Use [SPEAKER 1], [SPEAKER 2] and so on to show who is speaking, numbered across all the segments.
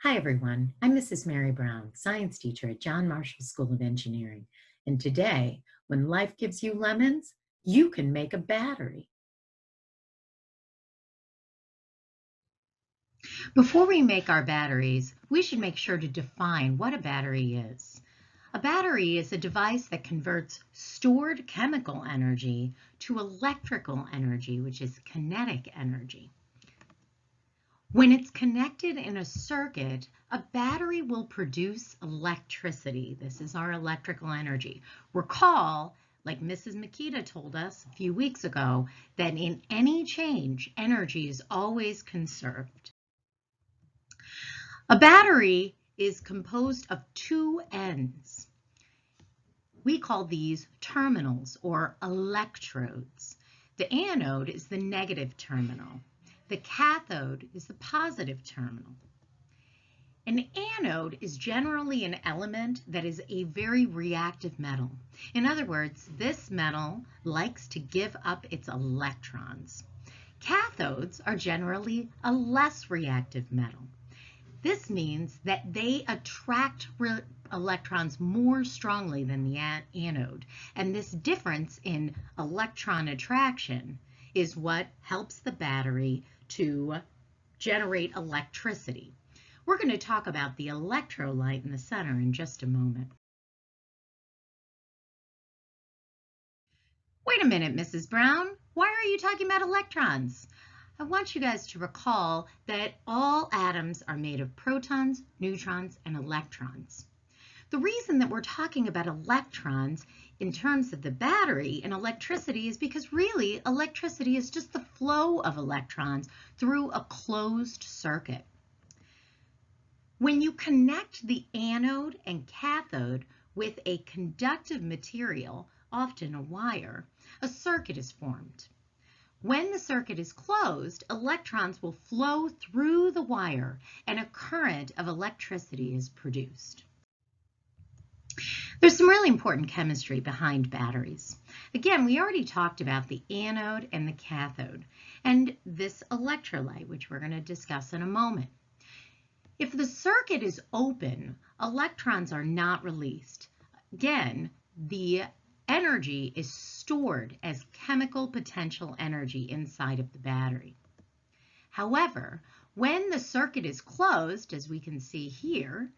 [SPEAKER 1] Hi, everyone. I'm Mrs. Mary Brown, science teacher at John Marshall School of Engineering. And today, when life gives you lemons, you can make a battery. Before we make our batteries, we should make sure to define what a battery is. A battery is a device that converts stored chemical energy to electrical energy, which is kinetic energy. When it's connected in a circuit, a battery will produce electricity. This is our electrical energy. Recall, like Mrs. Makita told us a few weeks ago, that in any change, energy is always conserved. A battery is composed of two ends. We call these terminals or electrodes. The anode is the negative terminal. The cathode is the positive terminal. An anode is generally an element that is a very reactive metal. In other words, this metal likes to give up its electrons. Cathodes are generally a less reactive metal. This means that they attract electrons more strongly than the anode, and this difference in electron attraction is what helps the battery to generate electricity. We're going to talk about the electrolyte in the center in just a moment. Wait a minute, Mrs. Brown. Why are you talking about electrons? I want you guys to recall that all atoms are made of protons, neutrons, and electrons. The reason that we're talking about electrons in terms of the battery and electricity is because really electricity is just the flow of electrons through a closed circuit. When you connect the anode and cathode with a conductive material, often a wire, a circuit is formed. When the circuit is closed, electrons will flow through the wire and a current of electricity is produced. There's some really important chemistry behind batteries. Again, we already talked about the anode and the cathode and this electrolyte, which we're going to discuss in a moment. If the circuit is open, electrons are not released. Again, the energy is stored as chemical potential energy inside of the battery. However, when the circuit is closed, as we can see here,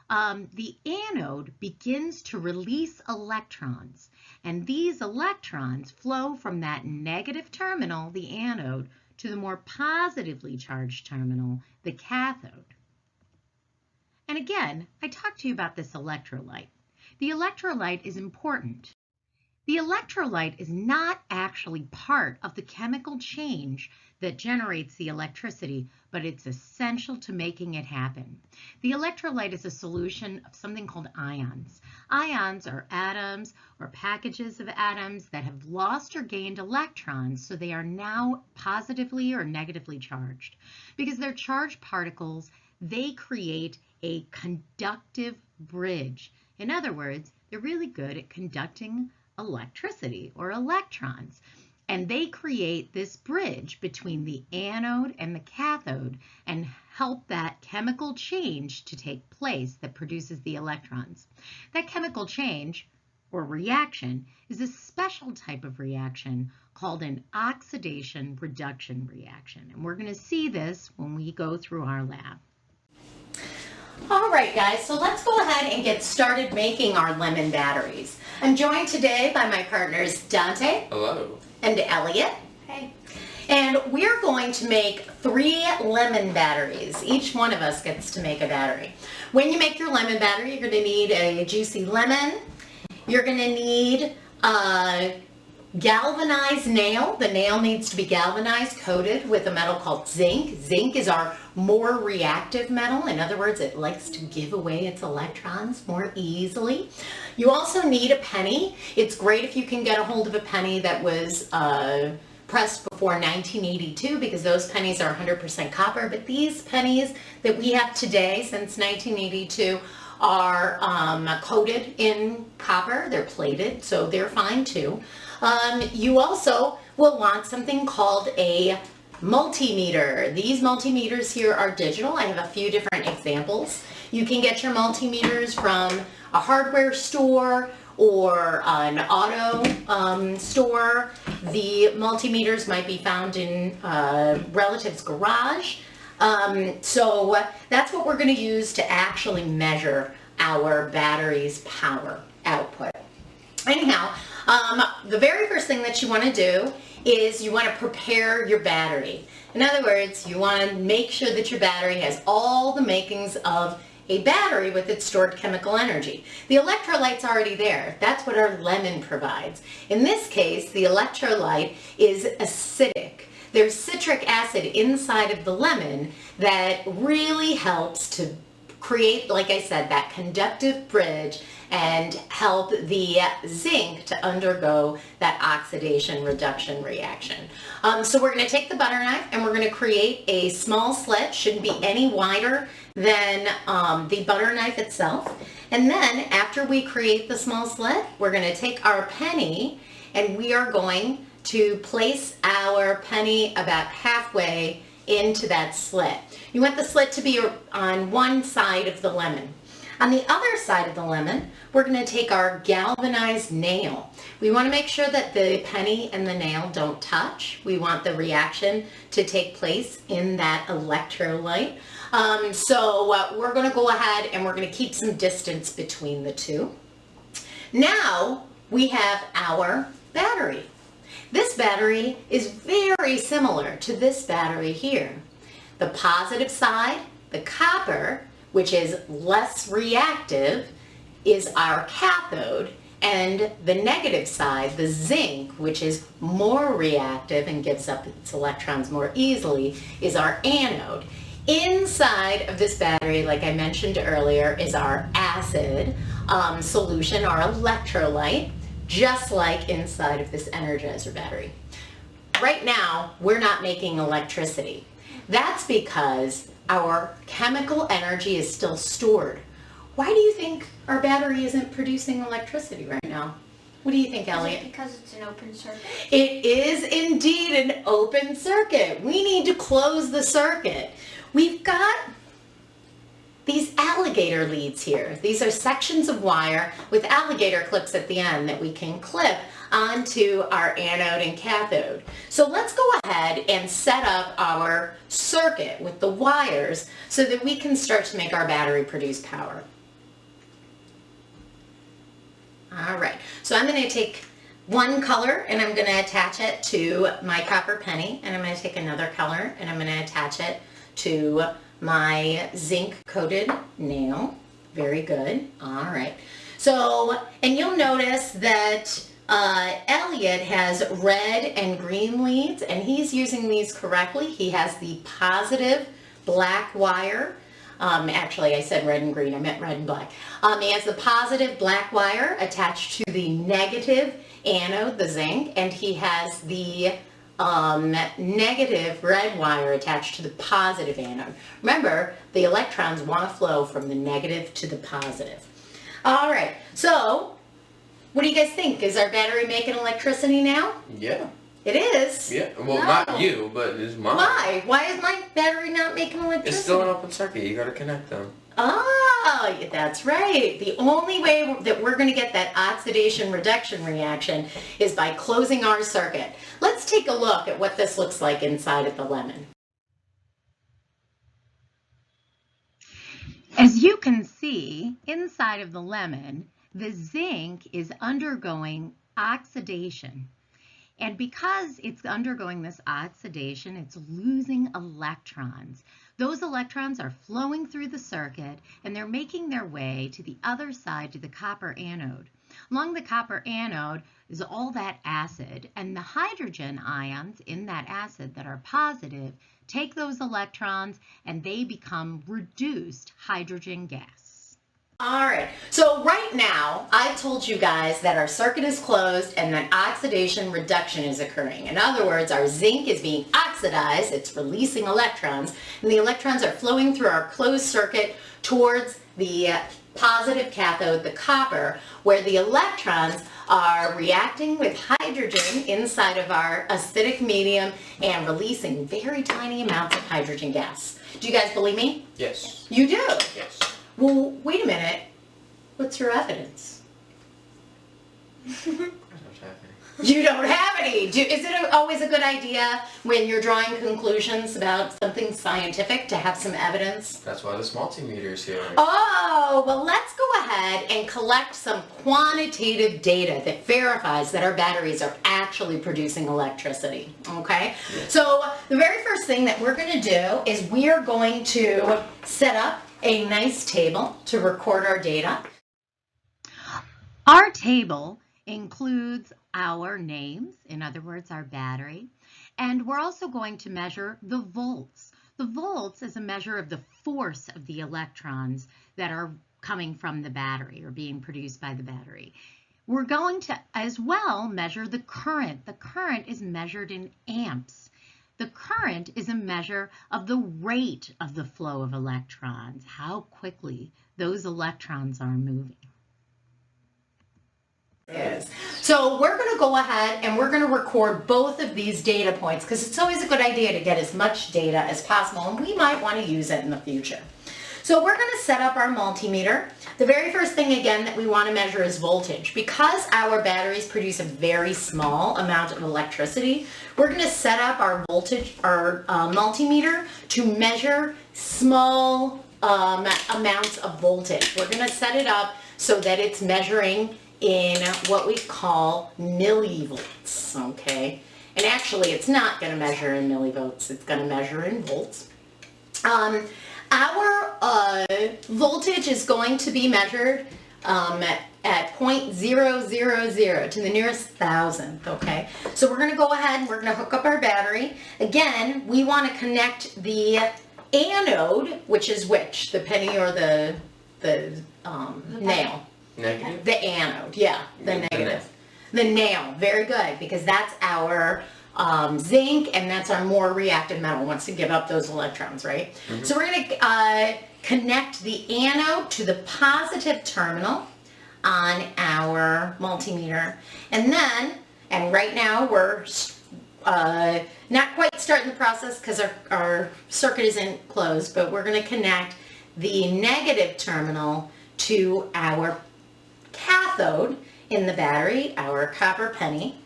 [SPEAKER 1] the anode begins to release electrons, and these electrons flow from that negative terminal, the anode, to the more positively charged terminal, the cathode. And again, I talked to you about this electrolyte. The electrolyte is important. The electrolyte is not actually part of the chemical change that generates the electricity, but it's essential to making it happen. The electrolyte is a solution of something called ions. Ions are atoms or packages of atoms that have lost or gained electrons, so they are now positively or negatively charged. Because they're charged particles, they create a conductive bridge. In other words, they're really good at conducting electricity or electrons, and they create this bridge between the anode and the cathode and help that chemical change to take place that produces the electrons. That chemical change or reaction is a special type of reaction called an oxidation reduction reaction, and we're going to see this when we go through our lab. All right, guys, so let's go ahead and get started making our lemon batteries. I'm joined today by my partners Dante.
[SPEAKER 2] Hello.
[SPEAKER 1] And Elliot. Hey. And we're going to make 3 lemon batteries. Each one of us gets to make a battery. When you make your lemon battery, you're going to need a juicy lemon. You're going to need a galvanized nail. The nail needs to be galvanized, coated with a metal called zinc. Zinc is our more reactive metal. In other words, it likes to give away its electrons more easily. You also need a penny. It's great if you can get a hold of a penny that was pressed before 1982 because those pennies are 100% copper. But these pennies that we have today since 1982 are coated in copper. They're plated, so they're fine too. You also will want something called a multimeter. These multimeters here are digital. I have a few different examples. You can get your multimeters from a hardware store or an auto store. The multimeters might be found in a relative's garage. So that's what we're going to use to actually measure our battery's power output. Anyhow, the very first thing that you want to do is you want to prepare your battery. In other words, you want to make sure that your battery has all the makings of a battery with its stored chemical energy. The electrolyte's already there. That's what our lemon provides. In this case, the electrolyte is acidic. There's citric acid inside of the lemon that really helps to create, like I said, that conductive bridge and help the zinc to undergo that oxidation reduction reaction. So we're going to take the butter knife and we're going to create a small slit. Shouldn't be any wider than the butter knife itself. And then after we create the small slit, we're going to take our penny and we are going to place our penny about halfway into that slit. You want the slit to be on one side of the lemon. On the other side of the lemon, we're going to take our galvanized nail. We want to make sure that the penny and the nail don't touch. We want the reaction to take place in that electrolyte. So we're going to go ahead and we're going to keep some distance between the two. Now we have our battery. This battery is very similar to this battery here. The positive side, the copper, which is less reactive, is our cathode, and the negative side, the zinc, which is more reactive and gives up its electrons more easily, is our anode. Inside of this battery, like I mentioned earlier, is our acid solution, our electrolyte, just like inside of this Energizer battery. Right now, we're not making electricity. That's because our chemical energy is still stored. Why do you think our battery isn't producing electricity right now? What do you think, Elliot?
[SPEAKER 2] Is it because it's an open circuit?
[SPEAKER 1] It is indeed an open circuit. We need to close the circuit. We've got these alligator leads here. These are sections of wire with alligator clips at the end that we can clip onto our anode and cathode. So let's go ahead and set up our circuit with the wires so that we can start to make our battery produce power. All right, so I'm going to take one color and I'm going to attach it to my copper penny, and I'm going to take another color and I'm going to attach it to my zinc coated nail. Very good. All right. So, and you'll notice that Elliot has red and green leads, and he's using these correctly. He has the positive black wire. Actually, I said red and green. I meant red and black. He has the positive black wire attached to the negative anode, the zinc, and he has the negative red wire attached to the positive anode. Remember, the electrons want to flow from the negative to the positive. All right, so what do you guys think? Is our battery making electricity now?
[SPEAKER 3] Yeah.
[SPEAKER 1] It is?
[SPEAKER 3] Yeah, well,
[SPEAKER 1] No.
[SPEAKER 3] not you, but it's mine.
[SPEAKER 1] Why? Why is my battery not making electricity?
[SPEAKER 3] It's still an open circuit. You gotta connect them.
[SPEAKER 1] Oh, that's right. The only way that we're going to get that oxidation reduction reaction is by closing our circuit. Let's take a look at what this looks like inside of the lemon. As you can see, inside of the lemon, the zinc is undergoing oxidation. And because it's undergoing this oxidation, it's losing electrons. Those electrons are flowing through the circuit and they're making their way to the other side, to the copper anode. Along the copper anode is all that acid, and the hydrogen ions in that acid that are positive take those electrons and they become reduced hydrogen gas. All right, so right now I've told you guys that our circuit is closed and that oxidation reduction is occurring. In other words, our zinc is being oxidized, it's releasing electrons, and the electrons are flowing through our closed circuit towards the positive cathode, the copper, where the electrons are reacting with hydrogen inside of our acidic medium and releasing very tiny amounts of hydrogen gas. Do you guys believe me?
[SPEAKER 3] Yes.
[SPEAKER 1] You do?
[SPEAKER 3] Yes.
[SPEAKER 1] Well, wait a minute. What's your evidence? You don't have any. Is it always a good idea when you're drawing conclusions about something scientific to have some evidence?
[SPEAKER 3] That's why this multimeter is here.
[SPEAKER 1] Oh, well, let's go ahead and collect some quantitative data that verifies that our batteries are actually producing electricity, okay?
[SPEAKER 3] Yeah.
[SPEAKER 1] So the very first thing that we're going to do is we are going to set up a nice table to record our data. Our table includes our names, in other words, our battery, and we're also going to measure the volts. The volts is a measure of the force of the electrons that are coming from the battery or being produced by the battery. We're going to as well measure the current. The current is measured in amps. The current is a measure of the rate of the flow of electrons, how quickly those electrons are moving. So we're going to go ahead and we're going to record both of these data points because it's always a good idea to get as much data as possible, and we might want to use it in the future. So we're going to set up our multimeter. The very first thing again that we want to measure is voltage. Because our batteries produce a very small amount of electricity, we're going to set up our voltage, our multimeter to measure small amounts of voltage. We're going to set it up so that it's measuring in what we call millivolts, okay? And actually, it's not going to measure in millivolts. It's going to measure in volts. Our voltage is going to be measured at 0.000 to the nearest thousandth, okay? So we're going to go ahead and we're going to hook up our battery. Again, we want to connect the anode, which is which? The penny or the nail?
[SPEAKER 3] Negative?
[SPEAKER 1] The anode, yeah, the negative. The nail, very good, because that's our zinc and that's our more reactive metal, wants to give up those electrons, right? Mm-hmm. So we're going to connect the anode to the positive terminal on our multimeter. And then, and right now we're not quite starting the process because our circuit isn't closed, but we're going to connect the negative terminal to our cathode in the battery, our copper penny,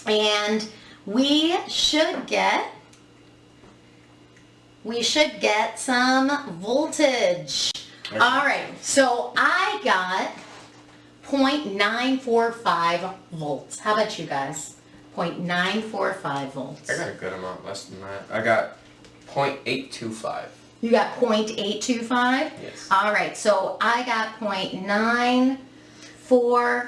[SPEAKER 1] and we should get some voltage. Okay. All right, so I got 0.945 volts. How about you guys? 0.945 volts.
[SPEAKER 3] I got a good amount less than that. I got 0.825.
[SPEAKER 1] You got 0.825?
[SPEAKER 3] Yes.
[SPEAKER 1] All right, so I got 0.94.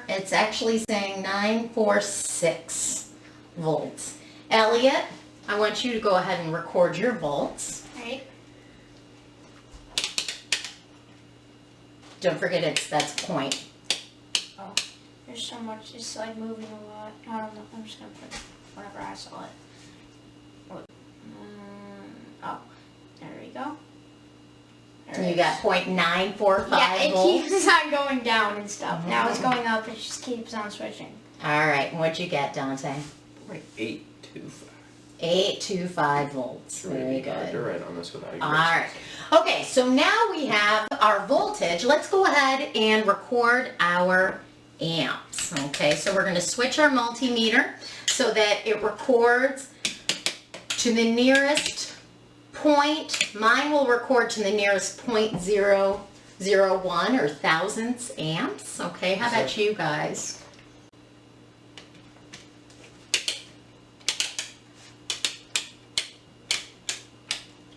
[SPEAKER 1] It's actually saying 946 volts. Elliot, I want you to go ahead and record your volts.
[SPEAKER 2] All right.
[SPEAKER 1] Don't forget that's point.
[SPEAKER 2] Oh, there's so much. It's like moving a lot. I don't know. I'm just gonna put whenever I saw it. What? Oh, there we go.
[SPEAKER 1] You got 0.945
[SPEAKER 2] yeah, it
[SPEAKER 1] volts.
[SPEAKER 2] keeps on going down and stuff.
[SPEAKER 1] Mm-hmm.
[SPEAKER 2] Now it's going up. It just keeps on switching.
[SPEAKER 1] All right, and what'd you get, Dante?
[SPEAKER 3] 0.825.
[SPEAKER 1] 825 volts. Very good.
[SPEAKER 3] You're right on this without
[SPEAKER 1] All right. Okay, so now we have our voltage. Let's go ahead and record our amps. Okay, so we're going to switch our multimeter so that it records to the nearest point. Mine will record to the nearest 0.001 or thousandths amps. Okay, how about you guys?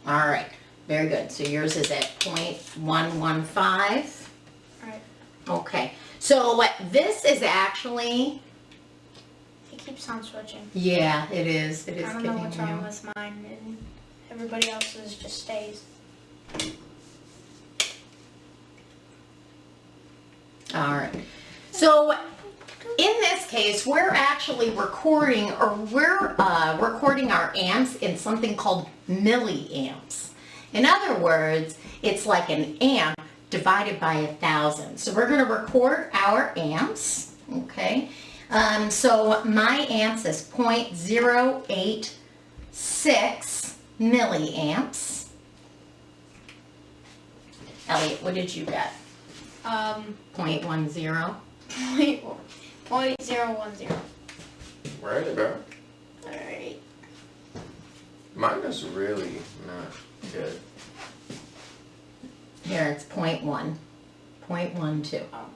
[SPEAKER 1] All right, very good. So yours is at 0.115.
[SPEAKER 2] Right.
[SPEAKER 1] Okay, so what this is actually...
[SPEAKER 2] It keeps on switching.
[SPEAKER 1] Yeah, it is. It is.
[SPEAKER 2] I don't know what's wrong with mine, and everybody else's just stays.
[SPEAKER 1] All right. So in this case, we're actually recording, or we're recording our amps in something called milliamps. In other words, it's like an amp divided by 1,000. So we're going to record our amps, okay? So my amps is 0.086 milliamps. Elliot, what did you get? 0.10.
[SPEAKER 2] 0.010.
[SPEAKER 3] Right about.
[SPEAKER 2] Alright.
[SPEAKER 3] Mine is really not good.
[SPEAKER 1] Here it's 0.1. 0.12.
[SPEAKER 2] Oh.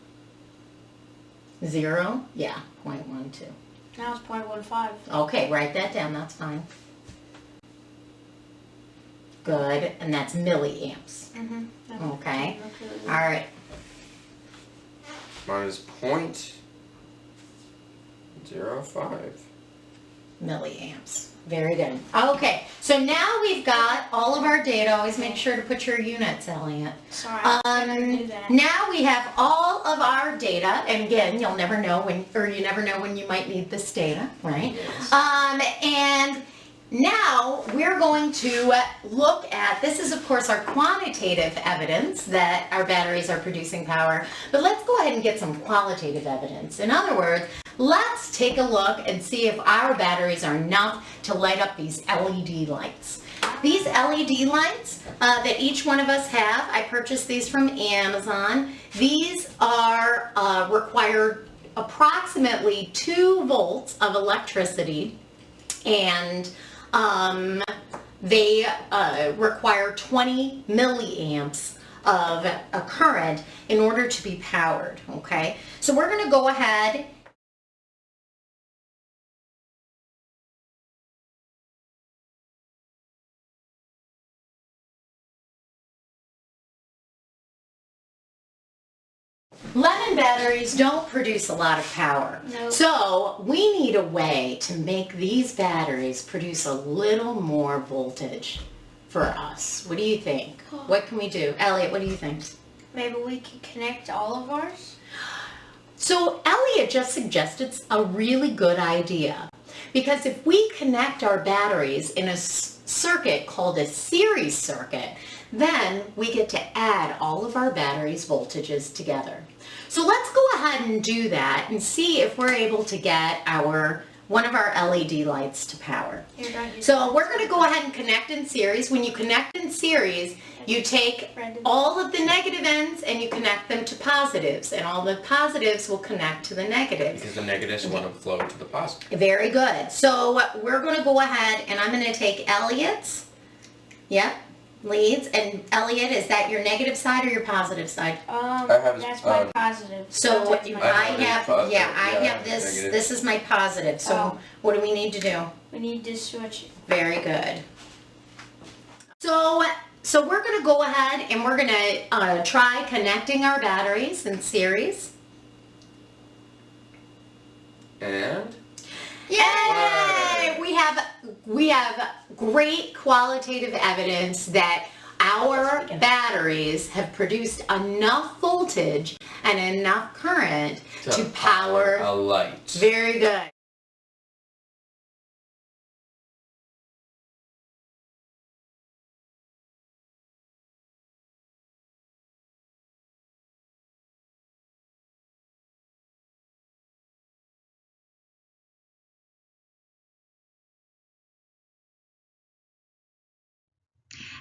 [SPEAKER 1] 0? Yeah, 0.12.
[SPEAKER 2] Now it's 0.15.
[SPEAKER 1] Okay, write that down, that's fine. Good, and that's milliamps.
[SPEAKER 2] Mm-hmm.
[SPEAKER 1] Okay. All right.
[SPEAKER 3] Mine is 0.05.
[SPEAKER 1] Milliamps. Very good. Okay, so now we've got all of our data. Always make sure to put your units, Elliot.
[SPEAKER 2] Sorry, I didn't do that.
[SPEAKER 1] Now we have all of our data, and again, you'll never know when, or you never know when you might need this data, right?
[SPEAKER 3] Yes.
[SPEAKER 1] And now we're going to look at, this is of course our quantitative evidence that our batteries are producing power, but let's go ahead and get some qualitative evidence. In other words, let's take a look and see if our batteries are enough to light up these LED lights. These LED lights that each one of us have, I purchased these from Amazon. These are require approximately 2 volts of electricity, and they require 20 milliamps of a current in order to be powered, okay? So we're going to go ahead . Lead-acid batteries don't produce a lot of power.
[SPEAKER 2] Nope.
[SPEAKER 1] So we need a way to make these batteries produce a little more voltage for us. What do you think? What can we do? Elliot, what do you think?
[SPEAKER 2] Maybe we can connect all of ours?
[SPEAKER 1] So Elliot just suggested a really good idea. Because if we connect our batteries in a circuit called a series circuit, then we get to add all of our batteries' voltages together. So let's go ahead and do that and see if we're able to get one of our LED lights to power. So we're going to go ahead and connect in series. When you connect in series, you take all of the negative ends and you connect them to positives, and all the positives will connect to the negatives.
[SPEAKER 3] Because the negatives want to flow to the positive.
[SPEAKER 1] Very good. So we're going to go ahead and I'm going to take Elliot's, leads. And Elliot, is that your negative side or your positive side?
[SPEAKER 2] That's my positive.
[SPEAKER 1] So
[SPEAKER 2] That's my positive.
[SPEAKER 1] I have this.
[SPEAKER 3] Negative.
[SPEAKER 1] This is my positive. So what do we need to do?
[SPEAKER 2] We need to switch.
[SPEAKER 1] Very good. So we're going to go ahead and we're going to try connecting our batteries in series.
[SPEAKER 3] And?
[SPEAKER 1] Yay! We have great qualitative evidence that our batteries have produced enough voltage and enough current to power
[SPEAKER 3] a light.
[SPEAKER 1] Very good.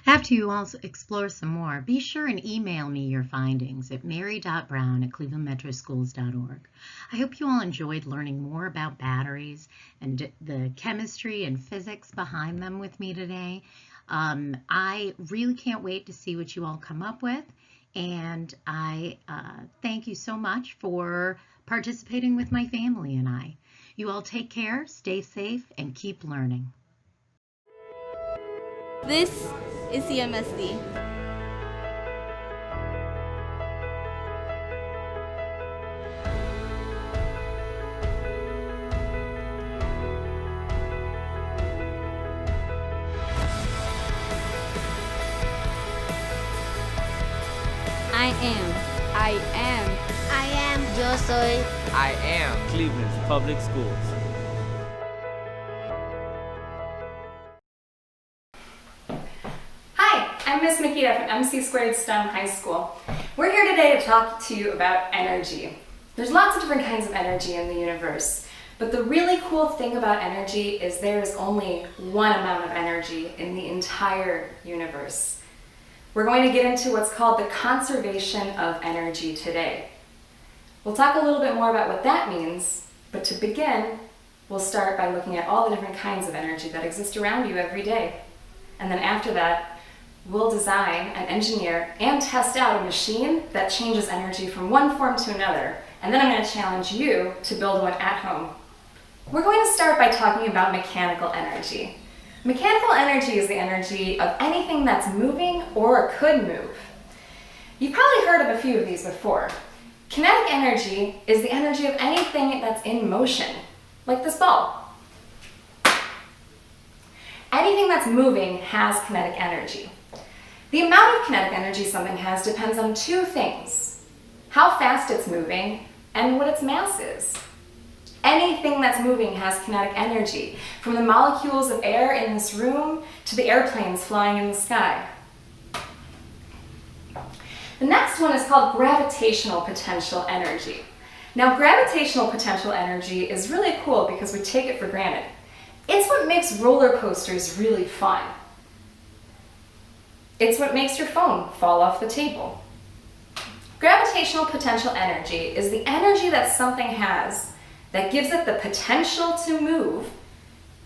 [SPEAKER 1] After you all explore some more, be sure and email me your findings at mary.brown@clevelandmetroschools.org. I hope you all enjoyed learning more about batteries and the chemistry and physics behind them with me today. I really can't wait to see what you all come up with, and I thank you so much for participating with my family and I. You all take care, stay safe, and keep learning.
[SPEAKER 4] This is CMSD.
[SPEAKER 5] I am. Yo soy.
[SPEAKER 6] I am Cleveland's public schools.
[SPEAKER 7] Hi, I'm Miss Makita from MC Squared STEM High School. We're here today to talk to you about energy. There's lots of different kinds of energy in the universe, but the really cool thing about energy is there is only one amount of energy in the entire universe. We're going to get into what's called the conservation of energy today. We'll talk a little bit more about what that means, but to begin, we'll start by looking at all the different kinds of energy that exist around you every day. And then after that, we'll design and engineer and test out a machine that changes energy from one form to another. And then I'm going to challenge you to build one at home. We're going to start by talking about mechanical energy. Mechanical energy is the energy of anything that's moving or could move. You've probably heard of a few of these before. Kinetic energy is the energy of anything that's in motion, like this ball. Anything that's moving has kinetic energy. The amount of kinetic energy something has depends on two things: how fast it's moving and what its mass is. Anything that's moving has kinetic energy, from the molecules of air in this room to the airplanes flying in the sky. The next one is called gravitational potential energy. Now, gravitational potential energy is really cool because we take it for granted. It's what makes roller coasters really fun. It's what makes your phone fall off the table. Gravitational potential energy is the energy that something has that gives it the potential to move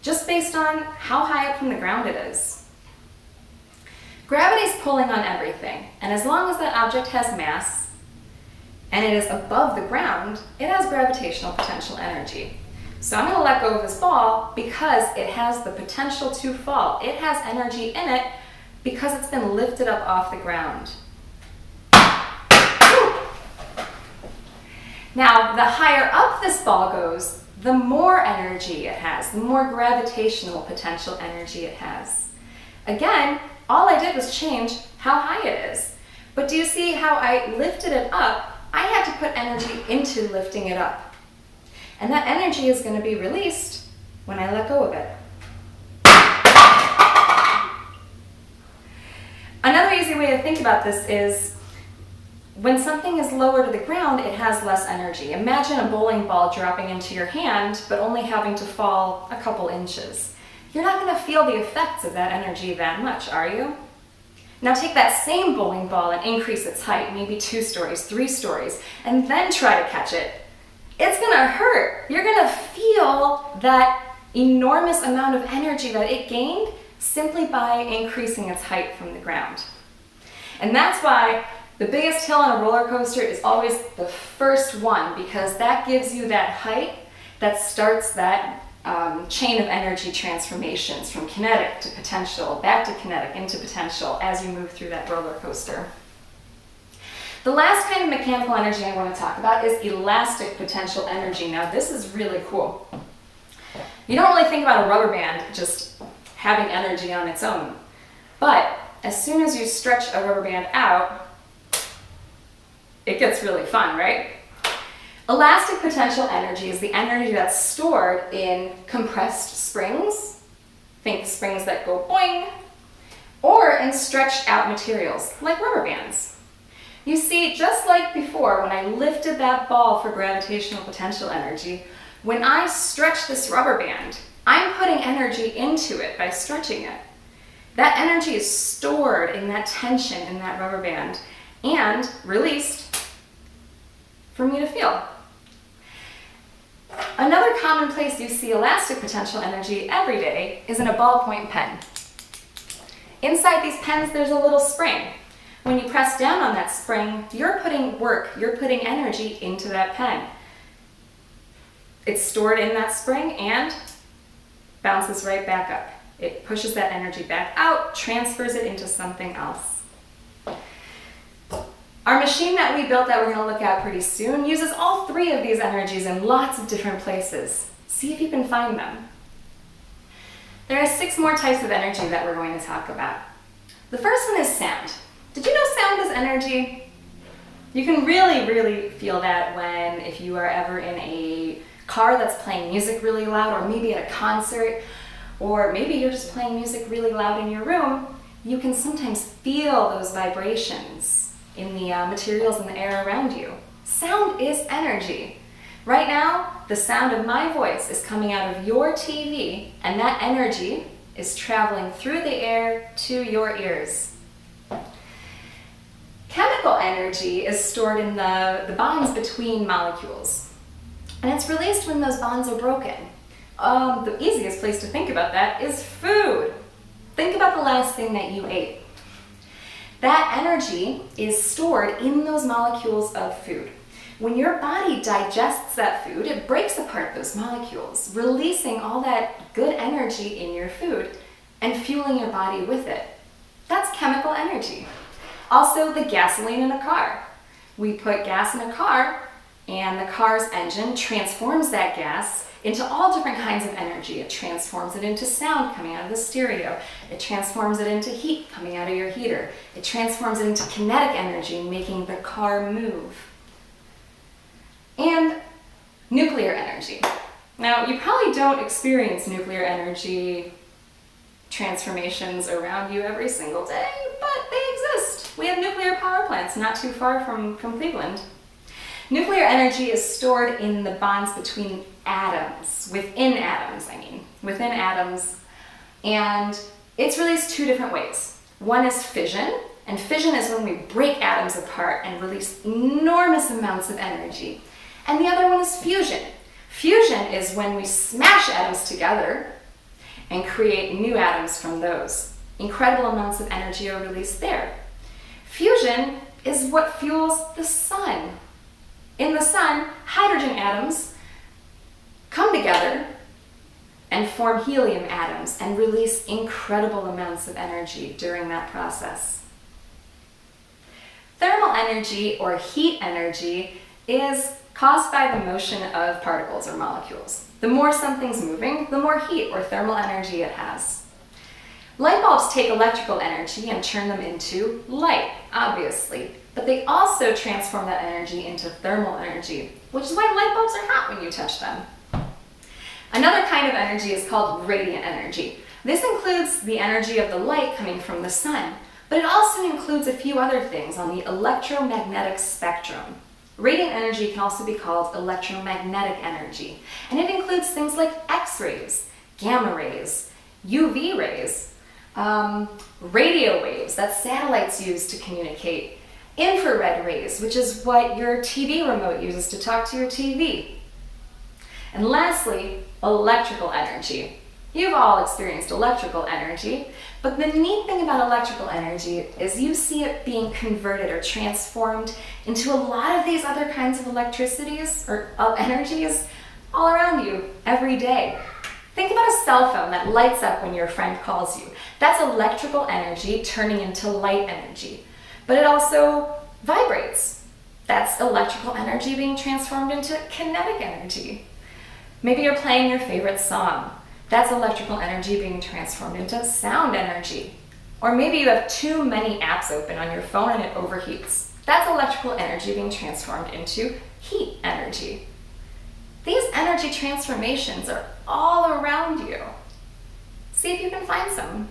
[SPEAKER 7] just based on how high up from the ground it is. Gravity is pulling on everything, and as long as that object has mass and it is above the ground, it has gravitational potential energy. So I'm going to let go of this ball because it has the potential to fall. It has energy in it because it's been lifted up off the ground. Now, the higher up this ball goes, the more energy it has, the more gravitational potential energy it has. Again, all I did was change how high it is. But do you see how I lifted it up? I had to put energy into lifting it up. And that energy is going to be released when I let go of it. Another easy way to think about this is when something is lower to the ground, it has less energy. Imagine a bowling ball dropping into your hand, but only having to fall a couple inches. You're not going to feel the effects of that energy that much, are you? Now take that same bowling ball and increase its height, maybe 2 stories, 3 stories, and then try to catch it. It's going to hurt. You're going to feel that enormous amount of energy that it gained simply by increasing its height from the ground. And that's why the biggest hill on a roller coaster is always the first one, because that gives you that height that starts that chain of energy transformations from kinetic to potential, back to kinetic, into potential as you move through that roller coaster. The last kind of mechanical energy I want to talk about is elastic potential energy. Now, this is really cool. You don't really think about a rubber band just having energy on its own, but as soon as you stretch a rubber band out, it gets really fun, right? Elastic potential energy is the energy that's stored in compressed springs, think springs that go boing, or in stretched out materials like rubber bands. You see, just like before, when I lifted that ball for gravitational potential energy, when I stretch this rubber band, I'm putting energy into it by stretching it. That energy is stored in that tension in that rubber band and released for me to feel. Another common place you see elastic potential energy every day is in a ballpoint pen. Inside these pens, there's a little spring. When you press down on that spring, you're putting energy into that pen. It's stored in that spring and bounces right back up. It pushes that energy back out, transfers it into something else. Our machine that we built that we're going to look at pretty soon uses all 3 of these energies in lots of different places. See if you can find them. There are 6 more types of energy that we're going to talk about. The first one is sound. Did you know sound is energy? You can really feel that if you are ever in a car that's playing music really loud, or maybe at a concert, or maybe you're just playing music really loud in your room. You can sometimes feel those vibrations in the materials in the air around you. Sound is energy. Right now, the sound of my voice is coming out of your TV, and that energy is traveling through the air to your ears. Chemical energy is stored in the bonds between molecules, and it's released when those bonds are broken. The easiest place to think about that is food. Think about the last thing that you ate. That energy is stored in those molecules of food. When your body digests that food, it breaks apart those molecules, releasing all that good energy in your food and fueling your body with it. That's chemical energy. Also, the gasoline in a car. We put gas in a car, and the car's engine transforms that gas into all different kinds of energy. It transforms it into sound coming out of the stereo. It transforms it into heat coming out of your heater. It transforms it into kinetic energy, making the car move. And nuclear energy. Now, you probably don't experience nuclear energy transformations around you every single day, but they exist. We have nuclear power plants not too far from Cleveland. Nuclear energy is stored in the bonds between atoms, within atoms, and it's released two different ways. One is fission, and fission is when we break atoms apart and release enormous amounts of energy. And the other one is fusion. Fusion is when we smash atoms together and create new atoms from those. Incredible amounts of energy are released there. Fusion is what fuels the sun. In the sun, hydrogen atoms come together and form helium atoms and release incredible amounts of energy during that process. Thermal energy, or heat energy, is caused by the motion of particles or molecules. The more something's moving, the more heat or thermal energy it has. Light bulbs take electrical energy and turn them into light, obviously, but they also transform that energy into thermal energy, which is why light bulbs are hot when you touch them. Another kind of energy is called radiant energy. This includes the energy of the light coming from the sun, but it also includes a few other things on the electromagnetic spectrum. Radiant energy can also be called electromagnetic energy, and it includes things like X-rays, gamma rays, UV rays, radio waves that satellites use to communicate, infrared rays, which is what your TV remote uses to talk to your TV. And lastly, electrical energy. You've all experienced electrical energy, but the neat thing about electrical energy is you see it being converted or transformed into a lot of these other kinds of electricities or energies all around you every day. Think about a cell phone that lights up when your friend calls you. That's electrical energy turning into light energy, but it also vibrates. That's electrical energy being transformed into kinetic energy. Maybe you're playing your favorite song. That's electrical energy being transformed into sound energy. Or maybe you have too many apps open on your phone and it overheats. That's electrical energy being transformed into heat energy. These energy transformations are all around you. See if you can find some.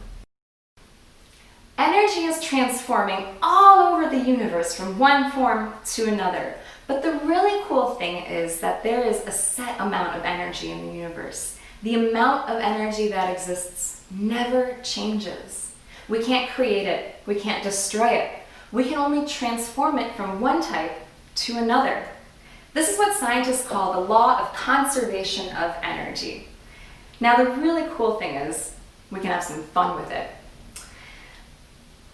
[SPEAKER 7] Energy is transforming all over the universe from one form to another. But the really cool thing is that there is a set amount of energy in the universe. The amount of energy that exists never changes. We can't create it. We can't destroy it. We can only transform it from one type to another. This is what scientists call the law of conservation of energy. Now, the really cool thing is we can have some fun with it.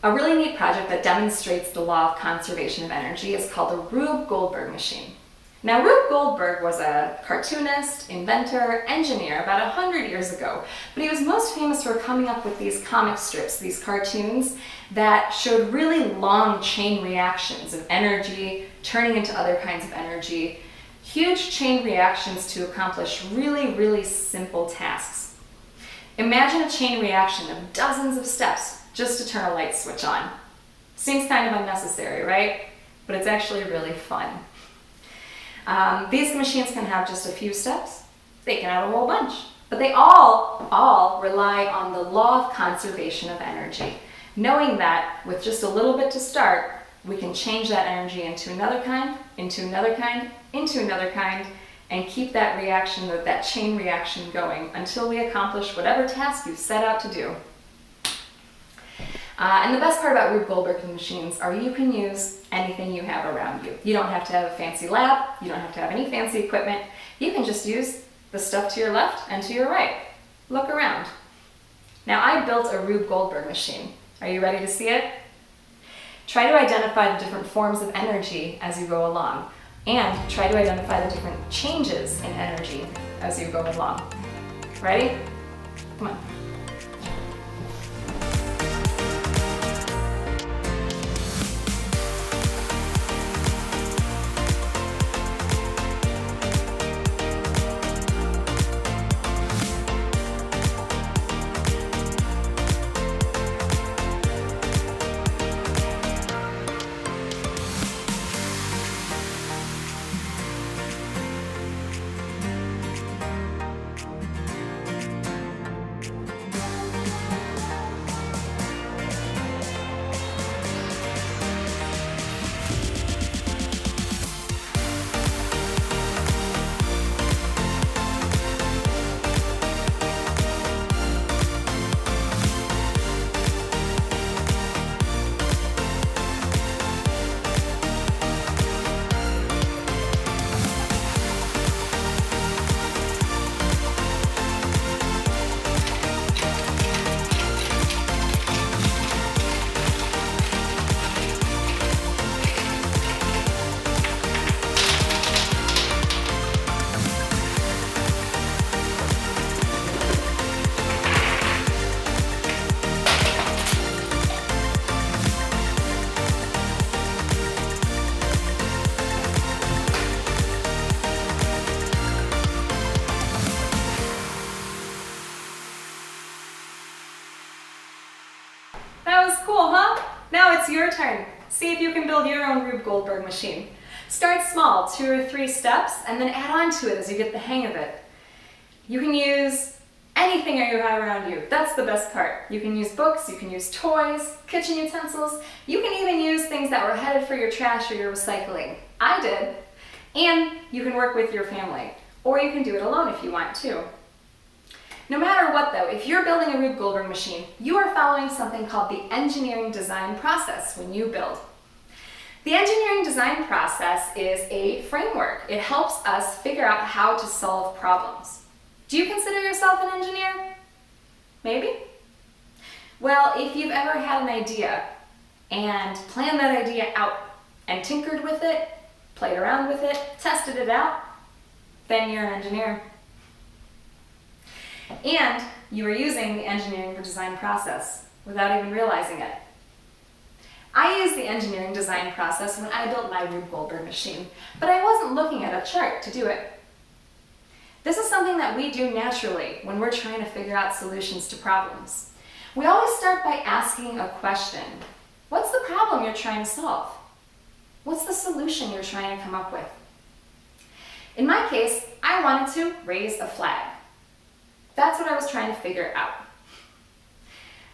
[SPEAKER 7] A really neat project that demonstrates the law of conservation of energy is called the Rube Goldberg machine. Now, Rube Goldberg was a cartoonist, inventor, engineer about 100 years ago, but he was most famous for coming up with these comic strips, these cartoons that showed really long chain reactions of energy turning into other kinds of energy, huge chain reactions to accomplish really, really simple tasks. Imagine a chain reaction of dozens of steps just to turn a light switch on. Seems kind of unnecessary, right? But it's actually really fun. These machines can have just a few steps. They can have a whole bunch. But they all rely on the law of conservation of energy, knowing that with just a little bit to start, we can change that energy into another kind, into another kind, into another kind, and keep that reaction, that chain reaction going until we accomplish whatever task you've set out to do. And the best part about Rube Goldberg machines are you can use anything you have around you. You don't have to have a fancy lab, you don't have to have any fancy equipment. You can just use the stuff to your left and to your right. Look around. Now I built a Rube Goldberg machine. Are you ready to see it? Try to identify the different forms of energy as you go along, and try to identify the different changes in energy as you go along. Ready? Come on. That was cool, huh? Now it's your turn. See if you can build your own Rube Goldberg machine. Start small, 2 or 3 steps, and then add on to it as you get the hang of it. You can use anything you have around you. That's the best part. You can use books, you can use toys, kitchen utensils. You can even use things that were headed for your trash or your recycling. I did. And you can work with your family. Or you can do it alone if you want to. No matter what though, if you're building a Rube Goldberg machine, you are following something called the engineering design process when you build. The engineering design process is a framework. It helps us figure out how to solve problems. Do you consider yourself an engineer? Maybe? Well, if you've ever had an idea and planned that idea out and tinkered with it, played around with it, tested it out, then you're an engineer. And you are using the engineering design process without even realizing it. I used the engineering design process when I built my Rube Goldberg machine, but I wasn't looking at a chart to do it. This is something that we do naturally when we're trying to figure out solutions to problems. We always start by asking a question. What's the problem you're trying to solve? What's the solution you're trying to come up with? In my case, I wanted to raise a flag. That's what I was trying to figure out.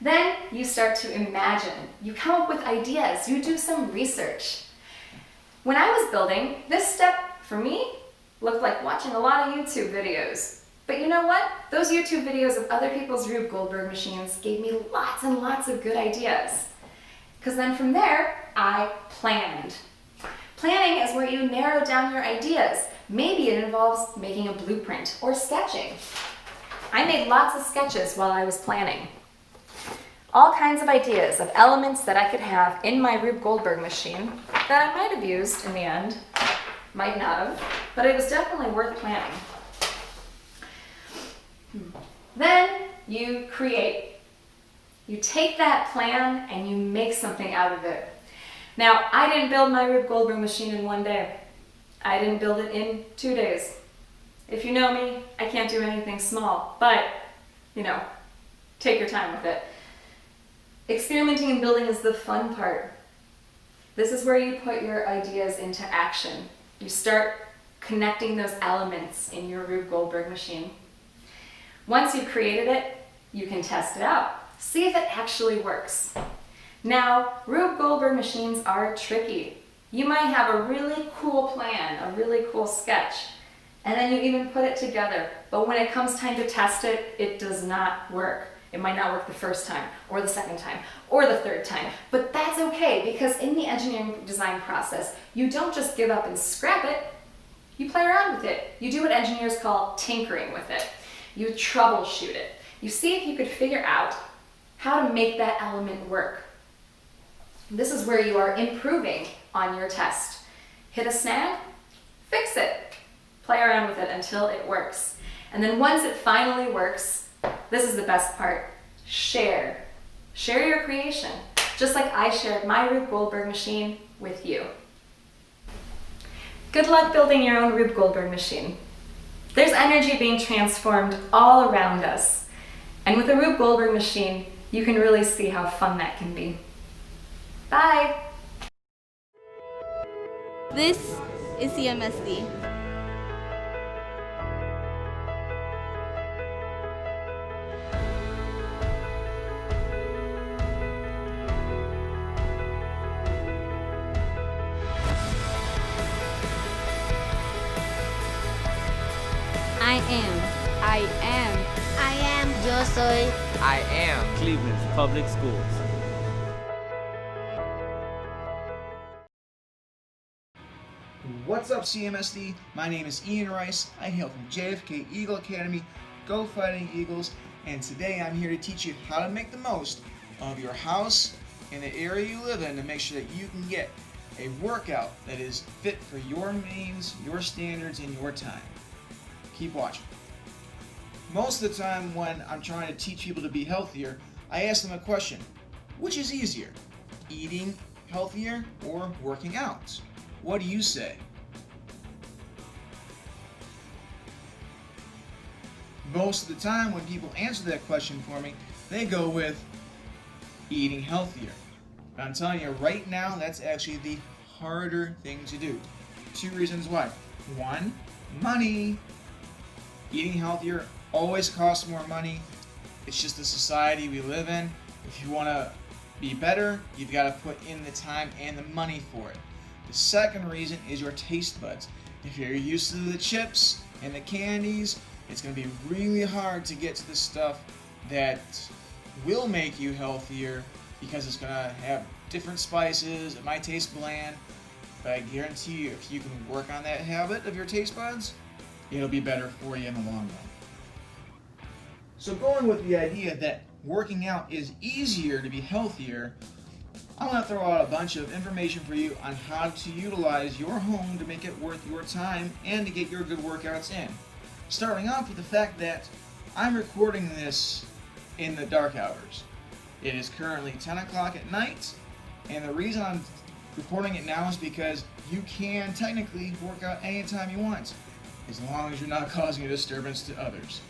[SPEAKER 7] Then you start to imagine. You come up with ideas. You do some research. When I was building, this step, for me, looked like watching a lot of YouTube videos. But you know what? Those YouTube videos of other people's Rube Goldberg machines gave me lots and lots of good ideas. Because then from there, I planned. Planning is where you narrow down your ideas. Maybe it involves making a blueprint or sketching. I made lots of sketches while I was planning. All kinds of ideas of elements that I could have in my Rube Goldberg machine that I might have used in the end, might not have, but it was definitely worth planning. Then you create. You take that plan and you make something out of it. Now, I didn't build my Rube Goldberg machine in one day. I didn't build it in 2 days. If you know me, I can't do anything small, but, take your time with it. Experimenting and building is the fun part. This is where you put your ideas into action. You start connecting those elements in your Rube Goldberg machine. Once you've created it, you can test it out. See if it actually works. Now, Rube Goldberg machines are tricky. You might have a really cool plan, a really cool sketch, and then you even put it together. But when it comes time to test it, it does not work. It might not work the first time, or the second time, or the third time. But that's okay, because in the engineering design process, you don't just give up and scrap it. You play around with it. You do what engineers call tinkering with it. You troubleshoot it. You see if you could figure out how to make that element work. This is where you are improving on your test. Hit a snag, fix it. Play around with it until it works. And then once it finally works, this is the best part. Share. Share your creation, just like I shared my Rube Goldberg machine with you. Good luck building your own Rube Goldberg machine. There's energy being transformed all around us. And with a Rube Goldberg machine, you can really see how fun that can be. Bye!
[SPEAKER 4] This is CMSD.
[SPEAKER 5] I am Yo soy.
[SPEAKER 6] I am Cleveland's Public Schools.
[SPEAKER 8] What's up, CMSD? My name is Ian Rice. I hail from JFK Eagle Academy. Go Fighting Eagles! And today I'm here to teach you how to make the most of your house and the area you live in to make sure that you can get a workout that is fit for your means, your standards, and your time. Keep watching. Most of the time when I'm trying to teach people to be healthier, I ask them a question: which is easier, eating healthier or working out? What do you say? Most of the time when people answer that question for me, they go with eating healthier. But I'm telling you right now, that's actually the harder thing to do. Two reasons why. One, money. Eating healthier always costs more money. It's just the society we live in. If you want to be better, you've got to put in the time and the money for it. The second reason is your taste buds. If you're used to the chips and the candies, it's going to be really hard to get to the stuff that will make you healthier, because it's going to have different spices. It might taste bland, but I guarantee you, if you can work on that habit of your taste buds, it'll be better for you in the long run. So going with the idea that working out is easier to be healthier, I want to throw out a bunch of information for you on how to utilize your home to make it worth your time and to get your good workouts in. Starting off with the fact that I'm recording this in the dark hours. It is currently 10 o'clock at night, and the reason I'm recording it now is because you can technically work out anytime you want, as long as you're not causing a disturbance to others.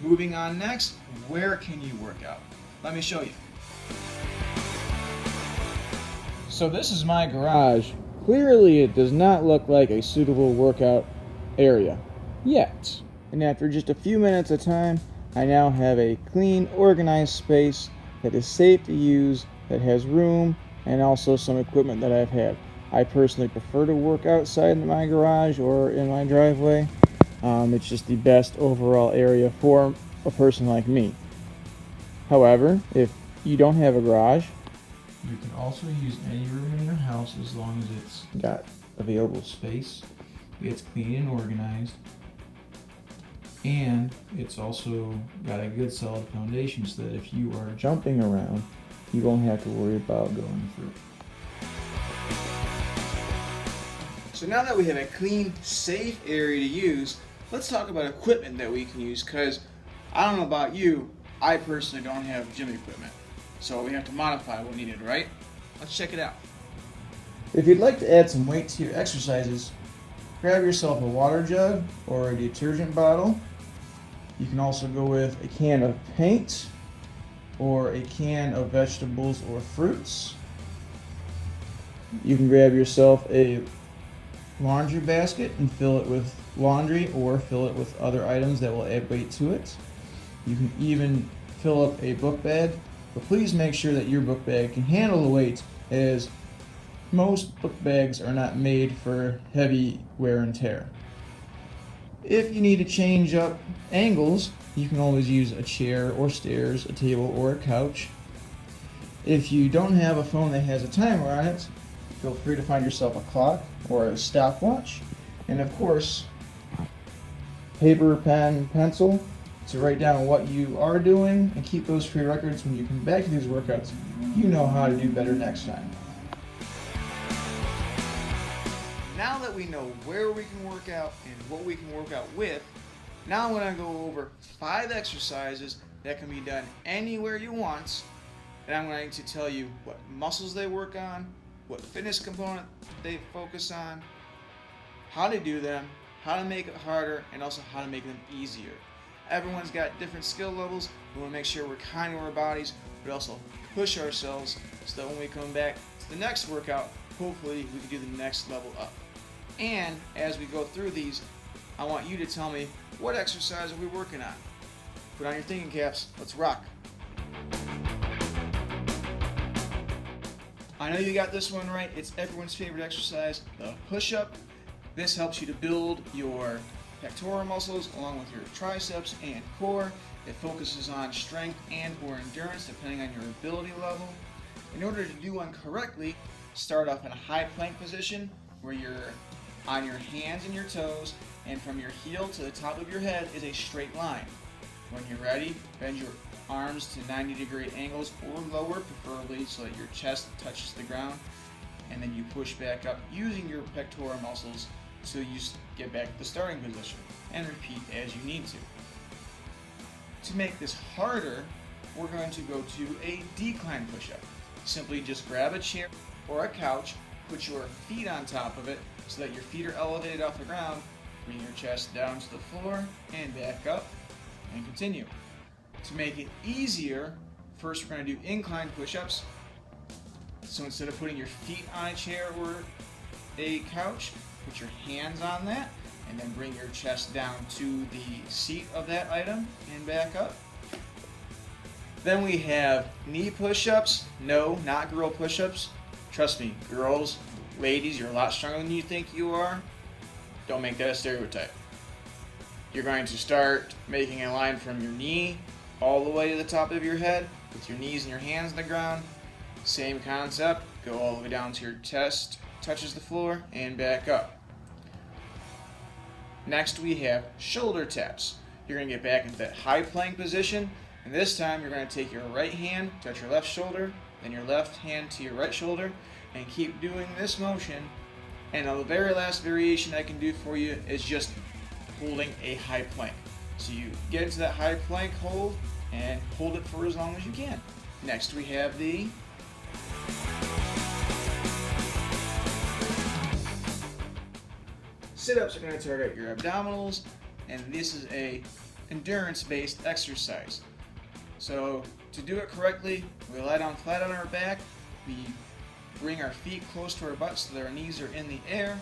[SPEAKER 8] Moving on next, where can you work out? Let me show you. So this is my garage. Clearly it does not look like a suitable workout area yet. And after just a few minutes of time, I now have a clean, organized space that is safe to use, that has room, and also some equipment that I've had. I personally prefer to work outside in my garage or in my driveway. It's just the best overall area for a person like me. However, if you don't have a garage, you can also use any room in your house as long as it's got available space, it's clean and organized, and it's also got a good solid foundation so that if you are jumping around, you won't have to worry about going through. So now that we have a clean, safe area to use, let's talk about equipment that we can use, because I don't know about you, I personally don't have gym equipment. So we have to modify what needed, right? Let's check it out. If you'd like to add some weight to your exercises, grab yourself a water jug or a detergent bottle. You can also go with a can of paint or a can of vegetables or fruits. You can grab yourself a laundry basket and fill it with laundry, or fill it with other items that will add weight to it. You can even fill up a book bag but please make sure that your book bag can handle the weight, as most book bags are not made for heavy wear and tear. If you need to change up angles, you can always use a chair or stairs, a table or a couch. If you don't have a phone that has a timer on it, feel free to find yourself a clock or a stopwatch. And of course, paper, pen, pencil to write down what you are doing and keep those free records. When you come back to these workouts, you know how to do better next time. Now that we know where we can work out and what we can work out with, now I'm going to go over 5 exercises that can be done anywhere you want, and I'm going to tell you what muscles they work on, what fitness component they focus on, how to do them, how to make it harder, and also how to make them easier. Everyone's got different skill levels. We want to make sure we're kind to our bodies, but also push ourselves so that when we come back to the next workout, hopefully we can do the next level up. And as we go through these, I want you to tell me, what exercise are we working on? Put on your thinking caps. Let's rock. I know you got this one right. It's everyone's favorite exercise, the push-up. This helps you to build your pectoral muscles along with your triceps and core. It focuses on strength and or endurance depending on your ability level. In order to do one correctly, start off in a high plank position where you're on your hands and your toes, and from your heel to the top of your head is a straight line. When you're ready, bend your arms to 90-degree angles or lower, preferably so that your chest touches the ground, and then you push back up using your pectoral muscles so you get back to the starting position, and repeat as you need to. To make this harder, we're going to go to a decline push-up. Simply just grab a chair or a couch, put your feet on top of it so that your feet are elevated off the ground, bring your chest down to the floor and back up, and continue. To make it easier, first we're going to do incline push-ups. So instead of putting your feet on a chair or a couch, put your hands on that, and then bring your chest down to the seat of that item and back up. Then we have knee push-ups. No, not girl push-ups. Trust me, girls, ladies, you're a lot stronger than you think you are. Don't make that a stereotype. You're going to start making a line from your knee all the way to the top of your head with your knees and your hands on the ground. Same concept, go all the way down to your chest, touches the floor, and back up. Next we have shoulder taps. You're going to get back into that high plank position, and this time you're going to take your right hand, touch your left shoulder, then your left hand to your right shoulder, and keep doing this motion. And the very last variation I can do for you is just holding a high plank. So you get into that high plank hold and hold it for as long as you can. Next we have the sit-ups. Are going to target your abdominals, and this is a endurance-based exercise. So to do it correctly, we lie down flat on our back, we bring our feet close to our butts so that our knees are in the air,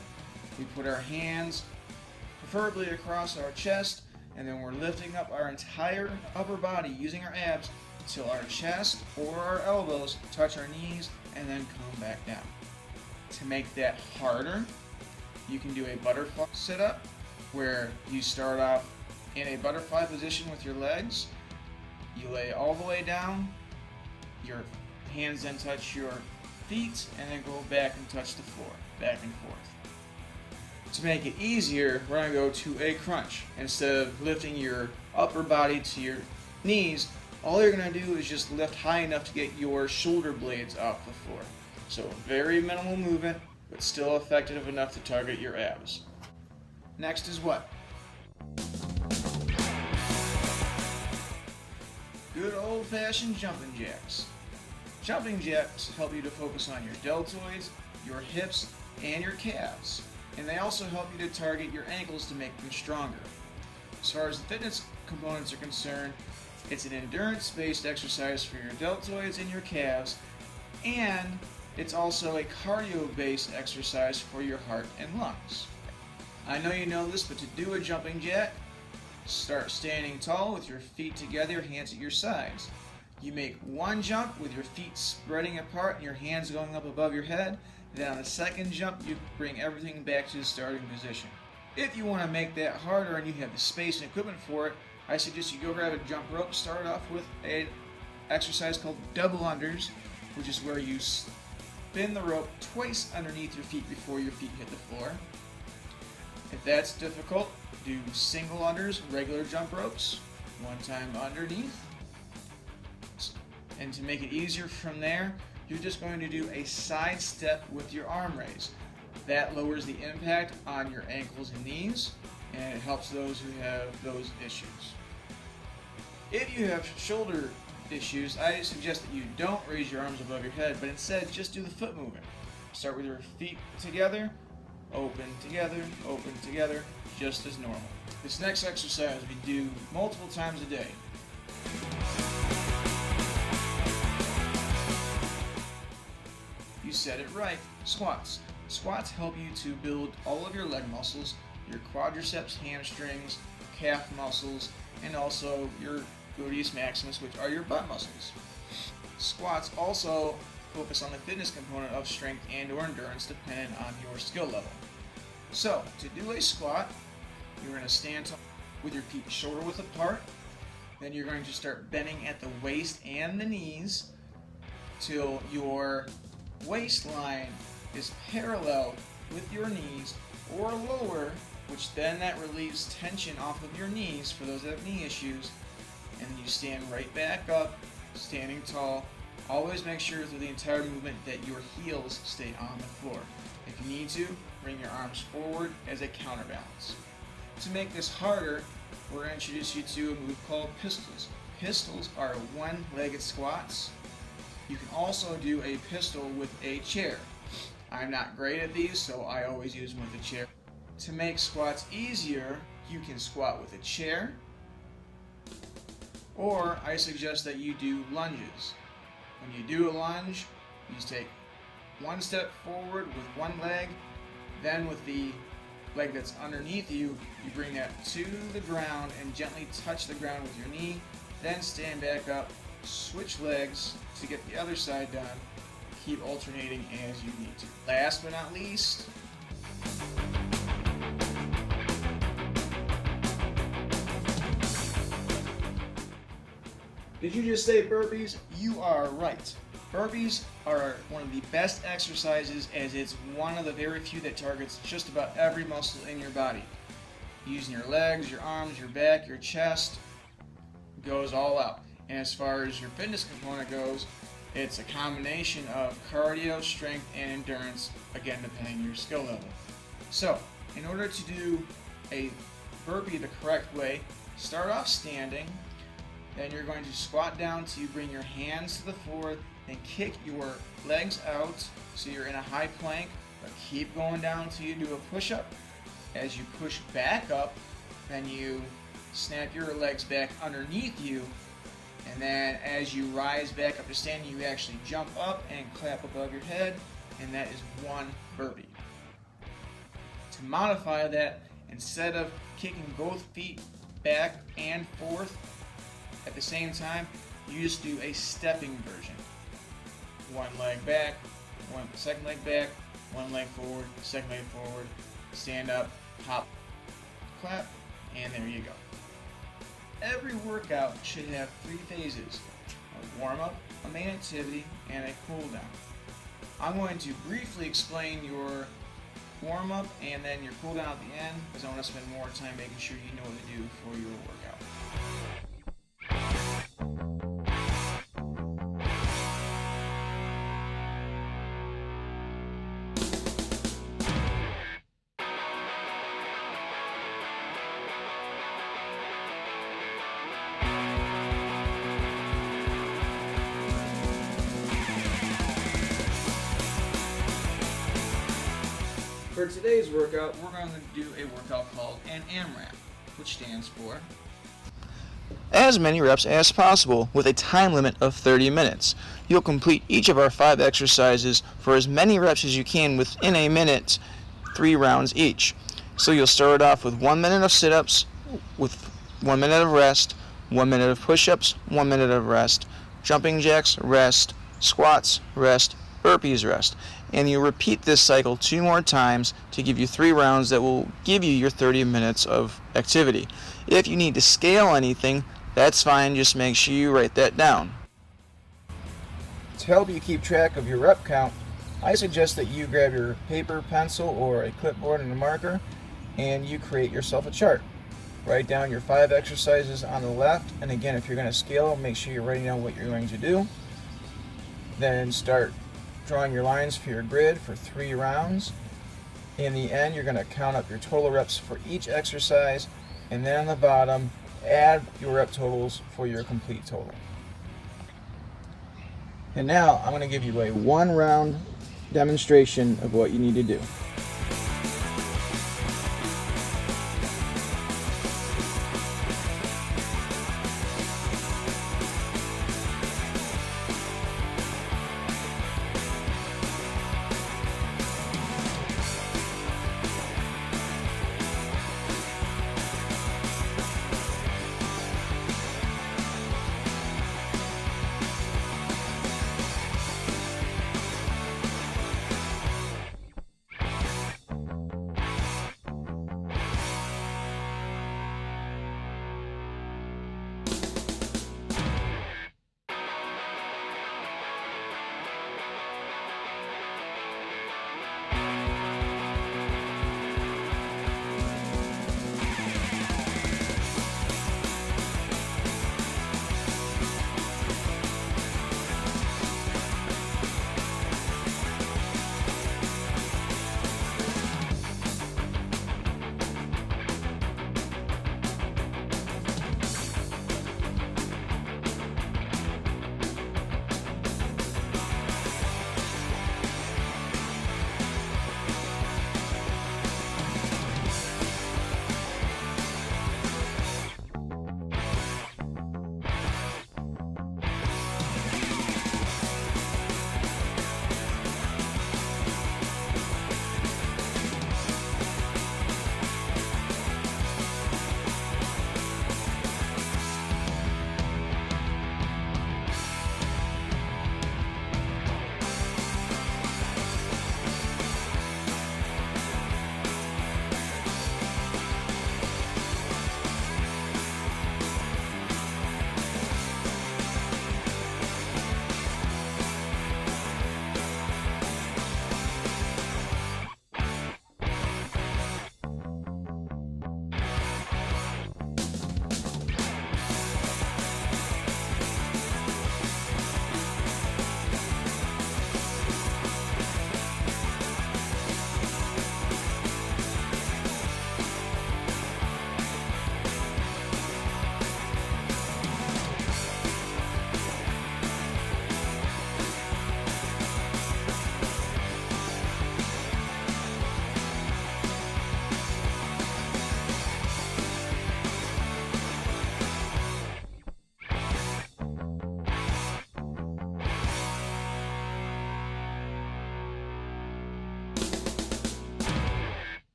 [SPEAKER 8] we put our hands preferably across our chest, and then we're lifting up our entire upper body using our abs until our chest or our elbows touch our knees, and then come back down. To make that harder, you can do a butterfly sit-up where you start off in a butterfly position with your legs. You lay all the way down, your hands then touch your feet, and then go back and touch the floor, back and forth. To make it easier, we're going to go to a crunch. Instead of lifting your upper body to your knees, all you're going to do is just lift high enough to get your shoulder blades off the floor. So very minimal movement, but still effective enough to target your abs. Next is what? Good old-fashioned jumping jacks. Jumping jacks help you to focus on your deltoids, your hips, and your calves. And they also help you to target your ankles to make them stronger. As far as the fitness components are concerned, it's an endurance-based exercise for your deltoids and your calves, and it's also a cardio-based exercise for your heart and lungs. I know you know this, but to do a jumping jack, start standing tall with your feet together, hands at your sides. You make one jump with your feet spreading apart and your hands going up above your head. Then on the second jump, you bring everything back to the starting position. If you want to make that harder and you have the space and equipment for it, I suggest you go grab a jump rope. Start off with an exercise called double unders, which is where you spin the rope twice underneath your feet before your feet hit the floor. If that's difficult, do single unders, regular jump ropes, one time underneath. And to make it easier from there, you're just going to do a side step with your arm raise. That lowers the impact on your ankles and knees, and it helps those who have those issues. If you have shoulder issues, I suggest that you don't raise your arms above your head, but instead just do the foot movement. Start with your feet together, open together, just as normal. This next exercise we do multiple times a day. You said it right, squats. Squats help you to build all of your leg muscles, your quadriceps, hamstrings, calf muscles, and also your gluteus maximus, which are your butt muscles. Squats also focus on the fitness component of strength and or endurance depending on your skill level. So, to do a squat, you're going to stand tall with your feet shoulder width apart. Then you're going to start bending at the waist and the knees till your waistline is parallel with your knees or lower, which then that relieves tension off of your knees for those that have knee issues. And you stand right back up, standing tall. Always make sure through the entire movement that your heels stay on the floor. If you need to, bring your arms forward as a counterbalance. To make this harder, we're going to introduce you to a move called pistols. Pistols are one-legged squats. You can also do a pistol with a chair. I'm not great at these, so I always use them with a chair. To make squats easier, you can squat with a chair, or I suggest that you do lunges. When you do a lunge, you just take one step forward with one leg, then with the leg that's underneath you, you bring that to the ground and gently touch the ground with your knee, then stand back up, switch legs to get the other side done, keep alternating as you need to. Last but not least, did you just say burpees? You are right. Burpees are one of the best exercises as it's one of the very few that targets just about every muscle in your body. Using your legs, your arms, your back, your chest, goes all out. And as far as your fitness component goes, it's a combination of cardio, strength, and endurance, again depending on your skill level. So, in order to do a burpee the correct way, start off standing. Then you're going to squat down till you bring your hands to the floor and kick your legs out so you're in a high plank, but keep going down till you do a push-up. As you push back up, then you snap your legs back underneath you, and then as you rise back up to standing, you actually jump up and clap above your head, and that is one burpee. To modify that, instead of kicking both feet back and forth at the same time, you just do a stepping version. One leg back, second leg back, one leg forward, second leg forward, stand up, hop, clap, and there you go. Every workout should have 3 phases: a warm-up, a main activity, and a cool-down. I'm going to briefly explain your warm-up and then your cool-down at the end, because I want to spend more time making sure you know what to do for your workout. For today's workout, we're going to do a workout called an AMRAP, which stands for as many reps as possible with a time limit of 30 minutes. You'll complete each of our 5 exercises for as many reps as you can within a minute, 3 rounds each. So you'll start off with 1 minute of sit-ups, with 1 minute of rest, 1 minute of push-ups, 1 minute of rest, jumping jacks, rest, squats, rest, burpees, rest. And you repeat this cycle 2 more times to give you 3 rounds that will give you your 30 minutes of activity. If you need to scale anything, that's fine, just make sure you write that down. To help you keep track of your rep count, I suggest that you grab your paper, pencil, or a clipboard and a marker, and you create yourself a chart. Write down your 5 exercises on the left, and again, if you're going to scale, make sure you're writing down what you're going to do. Then start drawing your lines for your grid for 3 rounds. In the end, you're going to count up your total reps for each exercise, and then on the bottom, add your rep totals for your complete total. And now I'm going to give you a 1-round demonstration of what you need to do.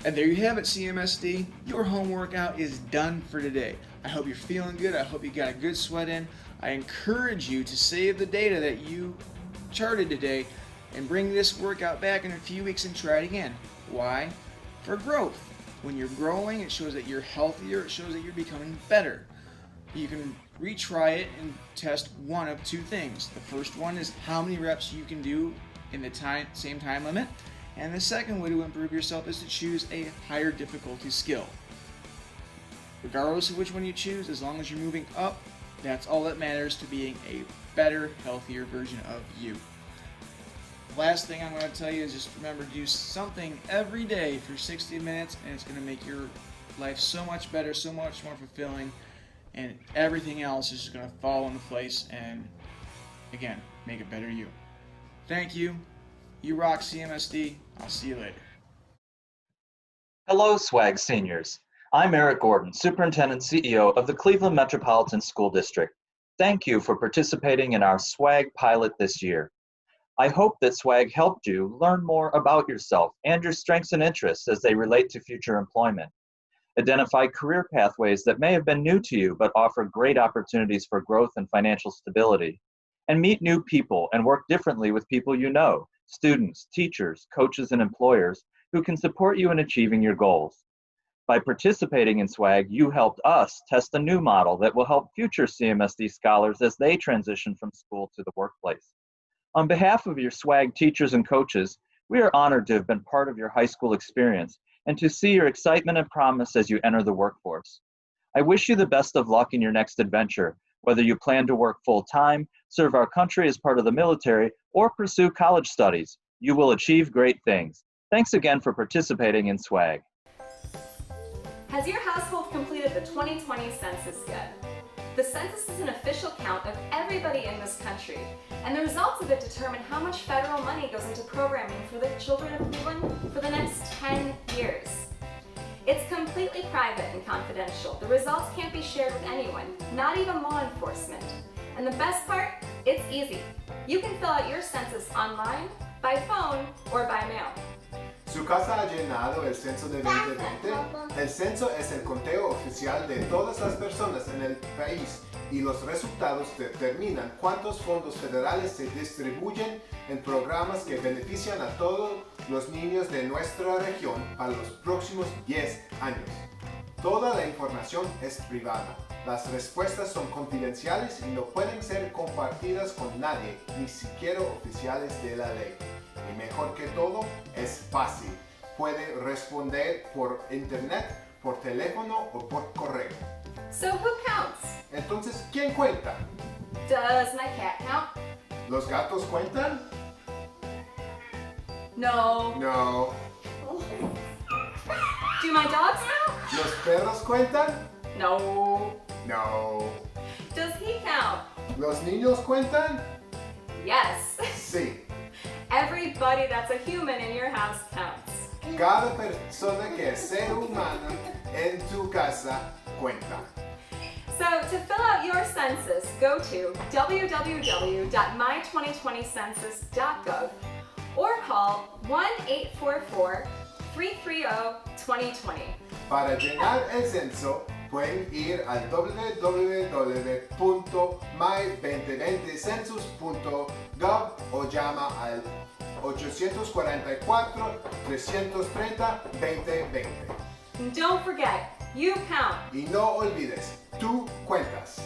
[SPEAKER 8] And there you have it, CMSD. Your home workout is done for today. I hope you're feeling good. I hope you got a good sweat in. I encourage you to save the data that you charted today and bring this workout back in a few weeks and try it again. Why? For growth. When you're growing, it shows that you're healthier. It shows that you're becoming better. You can retry it and test one of 2 things. The first one is how many reps you can do in the same time limit. And the second way to improve yourself is to choose a higher difficulty skill. Regardless of which one you choose, as long as you're moving up, that's all that matters to being a better, healthier version of you. The last thing I'm going to tell you is just remember to do something every day for 60 minutes, and it's going to make your life so much better, so much more fulfilling, and everything else is just going to fall into place and, again, make a better you. Thank you. You rock, CMSD. I'll see you later.
[SPEAKER 9] Hello, SWAG seniors. I'm Eric Gordon, Superintendent CEO of the Cleveland Metropolitan School District. Thank you for participating in our SWAG pilot this year. I hope that SWAG helped you learn more about yourself and your strengths and interests as they relate to future employment. Identify career pathways that may have been new to you but offer great opportunities for growth and financial stability. And meet new people and work differently with people you know, students, teachers, coaches, and employers who can support you in achieving your goals. By participating in SWAG, you helped us test a new model that will help future CMSD scholars as they transition from school to the workplace. On behalf of your SWAG teachers and coaches, we are honored to have been part of your high school experience and to see your excitement and promise as you enter the workforce. I wish you the best of luck in your next adventure, whether you plan to work full-time, serve our country as part of the military, or pursue college studies. You will achieve great things. Thanks again for participating in SWAG.
[SPEAKER 7] Has your household completed the 2020 census yet? The census is an official count of everybody in this country, and the results of it determine how much federal money goes into programming for the children of Cleveland for the next 10 years. It's completely private and confidential. The results can't be shared with anyone, not even law enforcement. And the best part? It's easy. You can fill out your census online, by phone, or by mail.
[SPEAKER 10] ¿Su casa ha llenado el censo de 2020? El censo es el conteo oficial de todas las personas en el país y los resultados determinan cuántos fondos federales se distribuyen en programas que benefician a todos los niños de nuestra región para los próximos 10 años. Toda la información es privada. Las respuestas son confidenciales y no pueden ser compartidas con nadie, ni siquiera oficiales de la ley. Y mejor que todo, es fácil. Puede responder por internet, por teléfono o por correo.
[SPEAKER 7] So who counts?
[SPEAKER 10] Entonces, ¿quién cuenta?
[SPEAKER 7] Does my cat count?
[SPEAKER 10] ¿Los gatos cuentan?
[SPEAKER 7] No.
[SPEAKER 10] No.
[SPEAKER 7] Do my dogs count?
[SPEAKER 10] ¿Los perros cuentan?
[SPEAKER 7] No.
[SPEAKER 10] No.
[SPEAKER 7] Does he count?
[SPEAKER 10] ¿Los niños cuentan?
[SPEAKER 7] Yes.
[SPEAKER 10] Sí.
[SPEAKER 7] Everybody that's a human in your house counts.
[SPEAKER 10] Cada persona que es ser humano en tu casa cuenta.
[SPEAKER 7] So to fill out your census, go to www.my2020census.gov or call 1-844-330-2020.
[SPEAKER 10] Para llenar el censo, pueden ir al www.my2020census.gov o llama al 844-330-2020.
[SPEAKER 7] And don't forget, you count.
[SPEAKER 10] Y no olvides, tú cuentas.